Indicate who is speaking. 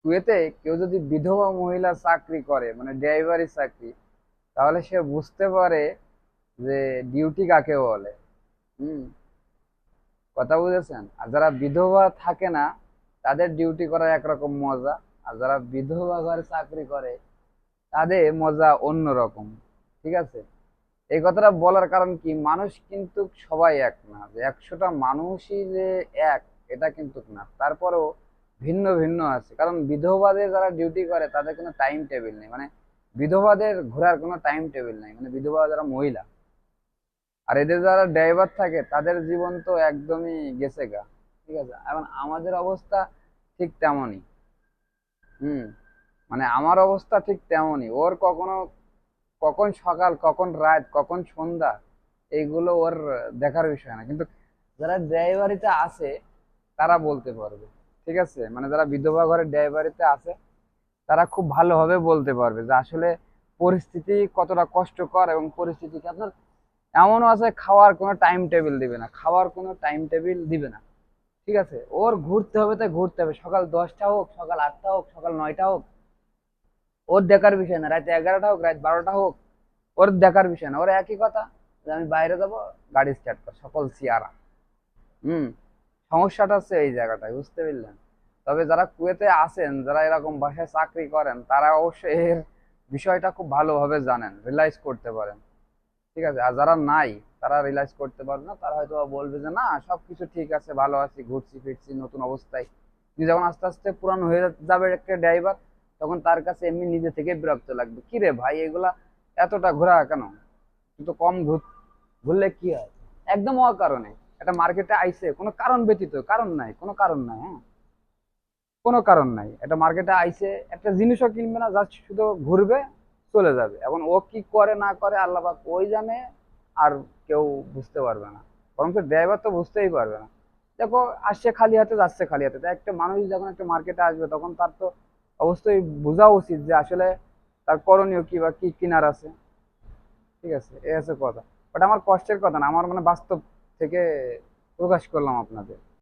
Speaker 1: কুয়েতে কেউ যদি বিধবা মহিলা চাকরি করে মানে ড্রাইভারি চাকরি, তাহলে সে বুঝতে পারে যে ডিউটি কাকে বলে। হুম। কথা বুঝেছেন? আর যারা বিধবা থাকে না, তাদের ডিউটি করা একরকম মজা। আর যারা বিধবা ঘরে চাকরি করে, তাদের মজা অন্যরকম। ঠিক আছে? এই কথাটা বলার কারণ কি, মানুষ কিন্তু সবাই এক না, যে 100টা মানুষই যে এক, এটা কিন্তু না। তারপরেও ভিন্ন ভিন্ন আছে। কারণ বিধবাদের যারা ডিউটি করে তাদের কোনো টাইম টেবিল নেই, মানে বিধবাদের ঘোরার কোনো টাইম টেবিল নেই, মানে বিধবা যারা মহিলা। আর এদের যারা ড্রাইভার থাকে তাদের জীবন তো একদমই গেছে গা। ঠিক আছে? এখন আমাদের অবস্থা ঠিক তেমনই। হুম। মানে আমার অবস্থা ঠিক তেমনই। ওর কখনো কখন সকাল, কখন রাত, কখন সন্ধ্যা, এইগুলো ওর দেখার বিষয় না। কিন্তু যারা ড্রাইভারিতে আছে তারা বলতে পারবে। ঠিক আছে? মানে যারা বিধবা ঘরের ড্রাইভারিতে আছে তারা খুব ভালোভাবে বলতে পারবে যে আসলে পরিস্থিতি কতটা কষ্টকর, এবং পরিস্থিতিকে আপনার এমনও আছে খাওয়ার কোনো টাইম টেবিল দিবে না, খাওয়ার কোনো টাইম টেবিল দিবে না। ঠিক আছে? ওর ঘুরতে হবে, তাই ঘুরতে হবে, সকাল 10টা হোক, সকাল 8টা হোক, সকাল 9টা হোক, ওর দেখার বিষয় না। রাত 11টা হোক, রাত 12টা হোক, ওর দেখার বিষয় না। ওর একই কথা যে আমি বাইরে যাব, গাড়ি স্টার্ট কর, সকল সিয়ারা। হুম। সমস্যাটা হচ্ছে এই জায়গাটায়, বুঝতে পারলেন? তবে যারা কুয়েতে আছেন, যারা এরকম বাসায় চাকরি করেন, তারা অবশ্যই এর বিষয়টা খুব ভালোভাবে জানেন, রিয়েলাইজ করতে পারেন। ঠিক আছে? আর যারা নাই, তারা রিয়েলাইজ করতে পারবে না। তারা হয়তো বলবে যে না, সবকিছু ঠিক আছে, ভালো আছি, ঘুরছি ফিরছি নতুন অবস্থায়। কিন্তু যখন আস্তে আস্তে পুরানো হয়ে যাবে একটা ড্রাইভার, তখন তার কাছে এমনি নিজে থেকে বিরক্ত লাগবে, কি রে ভাই এগুলা এতটা ঘোরা কেন, কিন্তু কম ঘুরলে কি হয়? একদম অকারণে একটা মার্কেটে আইছে, কোনো কারণ ব্যতীত, কারণ নাই, কোনো কারণ নাই। হ্যাঁ, কোনো কারণ নাই, একটা মার্কেটে আইছে, একটা জিনিসও কিনবে না, জাস্ট শুধু ঘুরবে, চলে যাবে। এখন ও কি করে না করে আল্লাহ পাক ওই জানে। আর কেউ বুঝতে পারবে না, বরং ড্রাইভার তো বুঝতেই পারবে না। দেখো, আসছে খালি হাতে, যাচ্ছে খালি হাতে। তাই একটা মানুষ যখন একটা মার্কেটে আসবে, তখন তার তো অবশ্যই বোঝা উচিত যে আসলে তার করণীয় কি বা কি কিনার আছে। ঠিক আছে? এই আছে কথা। ওটা আমার কষ্টের কথা না, আমার মানে বাস্তব থেকে প্রকাশ করলাম আপনাদের।